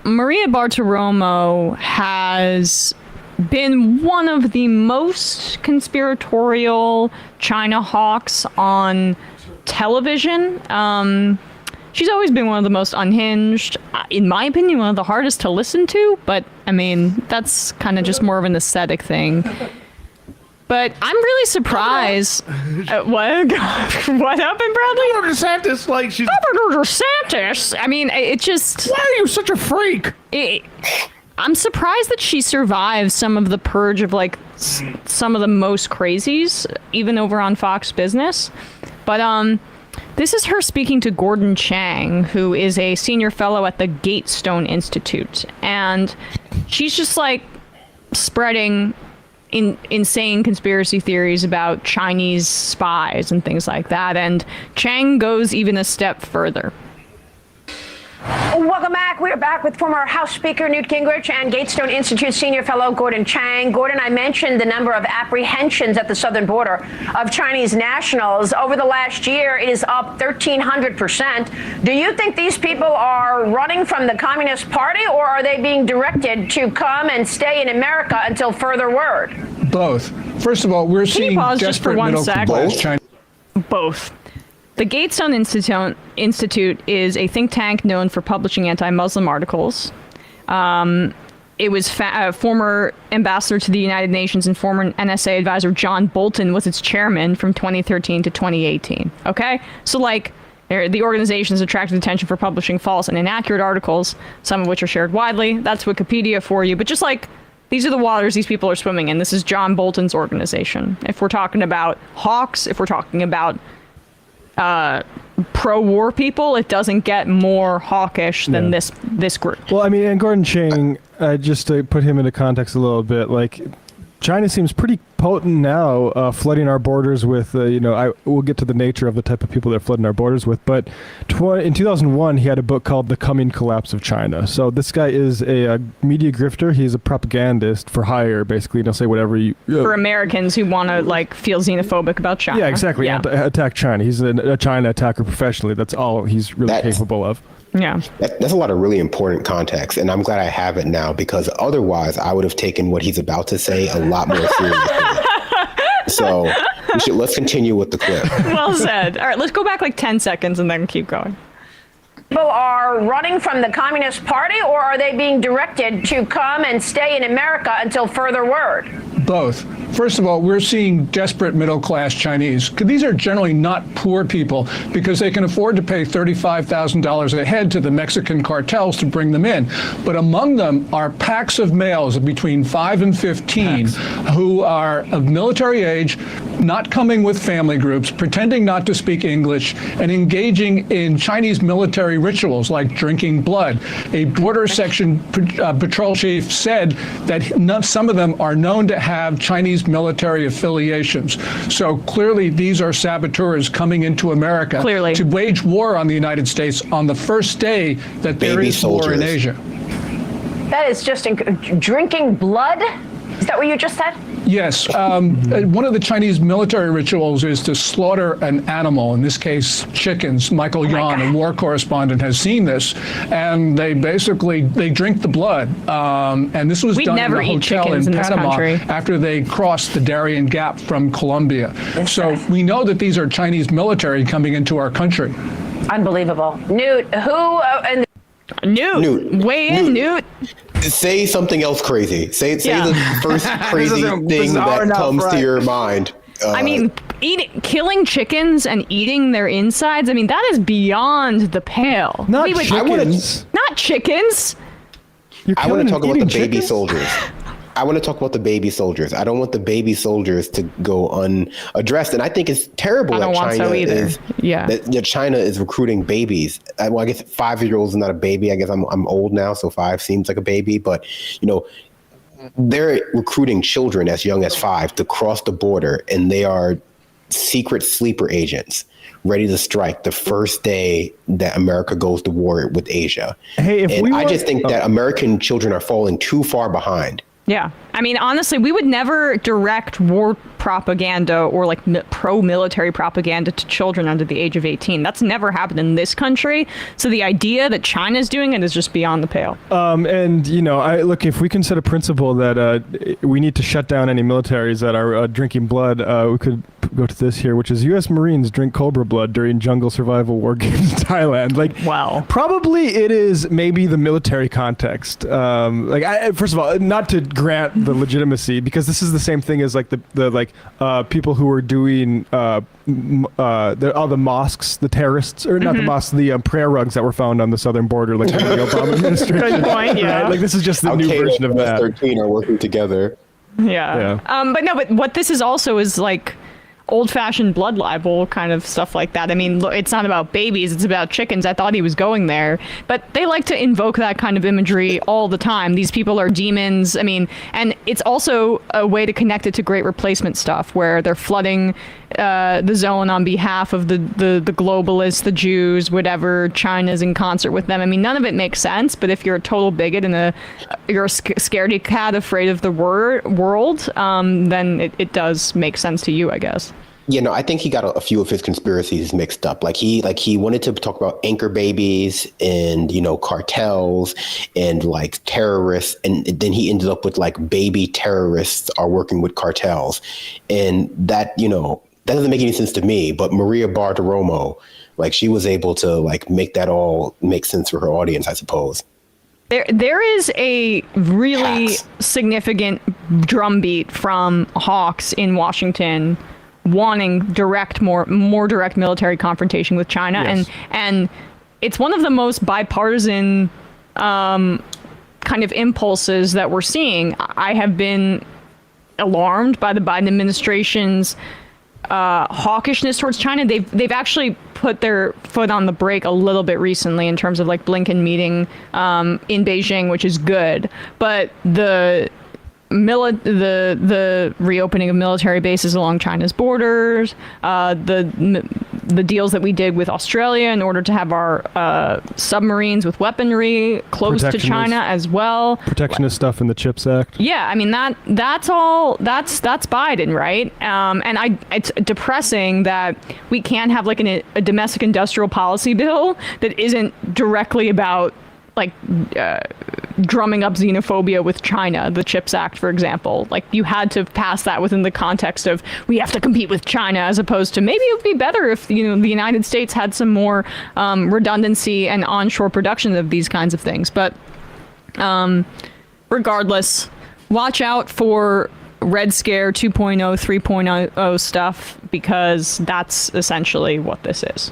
Maria Bartiromo has been one of the most conspiratorial China hawks on television. She's always been one of the most unhinged, in my opinion, one of the hardest to listen to, but I mean, that's kind of just more of an aesthetic thing. But I'm really surprised. What? What happened, Bradley? Governor DeSantis, like she's. Governor DeSantis. I mean, it just. Why are you such a freak? I'm surprised that she survived some of the purge of like some of the most crazies, even over on Fox Business. But this is her speaking to Gordon Chang, who is a senior fellow at the Gatestone Institute, and she's just like spreading insane conspiracy theories about Chinese spies and things like that. And Chang goes even a step further. Welcome back. We're back with former House Speaker Newt Gingrich and Gatestone Institute senior fellow Gordon Chang. Gordon, I mentioned the number of apprehensions at the southern border of Chinese nationals. Over the last year, it is up 1,300%. Do you think these people are running from the Communist Party, or are they being directed to come and stay in America until further word? Both. First of all, we're seeing desperate middle-class China. Both. The Gatestone Institute is a think tank known for publishing anti-Muslim articles. It was former ambassador to the United Nations and former NSA advisor John Bolton was its chairman from 2013 to 2018. Okay? So, like, the organization has attracted attention for publishing false and inaccurate articles, some of which are shared widely. That's Wikipedia for you. But just like, these are the waters these people are swimming in. This is John Bolton's organization. If we're talking about hawks, if we're talking about pro-war people, it doesn't get more hawkish than this group. Well, I mean, and Gordon Chang, just to put him into context a little bit, like, China seems pretty potent now, flooding our borders with, we'll get to the nature of the type of people they're flooding our borders with, but in 2001, he had a book called The Coming Collapse of China. So this guy is a media grifter. He's a propagandist for hire, basically, and he'll say whatever you... for Americans who want to, like, feel xenophobic about China. Yeah, exactly. Yeah. Attack China. He's a China attacker professionally. That's all he's really capable of. Yeah, that's a lot of really important context, and I'm glad I have it now, because otherwise I would have taken what he's about to say a lot more seriously. So let's continue with the clip. Well said. All right, let's go back like 10 seconds and then keep going. People are running from the Communist Party, or are they being directed to come and stay in America until further word? Both. First of all, we're seeing desperate middle-class Chinese. These are generally not poor people because they can afford to pay $35,000 a head to the Mexican cartels to bring them in. But among them are packs of males of between 5 and 15 who are of military age, not coming with family groups, pretending not to speak English, and engaging in Chinese military rituals like drinking blood. A border section patrol chief said that some of them are known to have Chinese military affiliations. So clearly these are saboteurs coming into America to wage war on the United States on the first day that there is war in Asia. That is just drinking blood? Is that what you just said? Yes. One of the Chinese military rituals is to slaughter an animal, in this case, chickens. Michael Yan, a war correspondent, has seen this. And they drink the blood. And this was done in a hotel in Panama after they crossed the Darien Gap from Colombia. So we know that these are Chinese military coming into our country. Unbelievable. Newt, Newt, weigh in, Newt. Say something else crazy. Say the first crazy thing that comes to your mind. I mean, killing chickens and eating their insides, I mean, that is beyond the pale. Not chickens. Not chickens. I want to talk about the baby soldiers. I want to talk about the baby soldiers. I don't want the baby soldiers to go unaddressed. And I think it's terrible that China is recruiting babies. Well, I guess 5-year-olds is not a baby. I guess I'm old now, so 5 seems like a baby. But, they're recruiting children as young as 5 to cross the border, and they are secret sleeper agents ready to strike the first day that America goes to war with Asia. Hey, I just think that American children are falling too far behind. Yeah. I mean, honestly, we would never direct war propaganda or like pro-military propaganda to children under the age of 18. That's never happened in this country. So the idea that China's doing it is just beyond the pale. And, look, if we can set a principle that we need to shut down any militaries that are drinking blood, we could go to this here, which is U.S. Marines drink Cobra blood during jungle survival war games in Thailand. Like, wow. Probably it is maybe the military context. First of all, not to grant the legitimacy, because this is the same thing as like the people who are doing all the mosques, the terrorists, or not the mosques, the prayer rugs that were found on the southern border, like the Obama administration. Good point. Yeah. Right? Like this is just the new version of that. 13 are working together. Yeah. But what this is also is like old-fashioned blood libel kind of stuff like that. I mean, it's not about babies, it's about chickens. I thought he was going there. But they like to invoke that kind of imagery all the time. These people are demons. I mean, and it's also a way to connect it to Great Replacement stuff, where they're flooding the zone on behalf of the globalists, the Jews, whatever. China's in concert with them. I mean, none of it makes sense, but if you're a total bigot and you're a scaredy cat afraid of the world, then it does make sense to you, I guess. I think he got a few of his conspiracies mixed up. Like he wanted to talk about anchor babies and, cartels and like terrorists. And then he ended up with like baby terrorists are working with cartels. And that doesn't make any sense to me. But Maria Bartiromo, like she was able to like make that all make sense for her audience, I suppose. There is a really significant drumbeat from hawks in Washington wanting more direct military confrontation with China. Yes. And it's one of the most bipartisan kind of impulses that we're seeing. I have been alarmed by the Biden administration's hawkishness towards China. They've actually put their foot on the brake a little bit recently in terms of like Blinken meeting in Beijing, which is good. But the reopening of military bases along China's borders, the deals that we did with Australia in order to have our submarines with weaponry close to China as well. Protectionist stuff in the CHIPS Act. Yeah, I mean that's Biden, right? And it's depressing that we can't have like a domestic industrial policy bill that isn't directly about like drumming up xenophobia with China, the CHIPS Act, for example. Like you had to pass that within the context of we have to compete with China, as opposed to maybe it would be better if the United States had some more redundancy and onshore production of these kinds of things. But regardless, watch out for Red Scare 2.0, 3.0 stuff, because that's essentially what this is.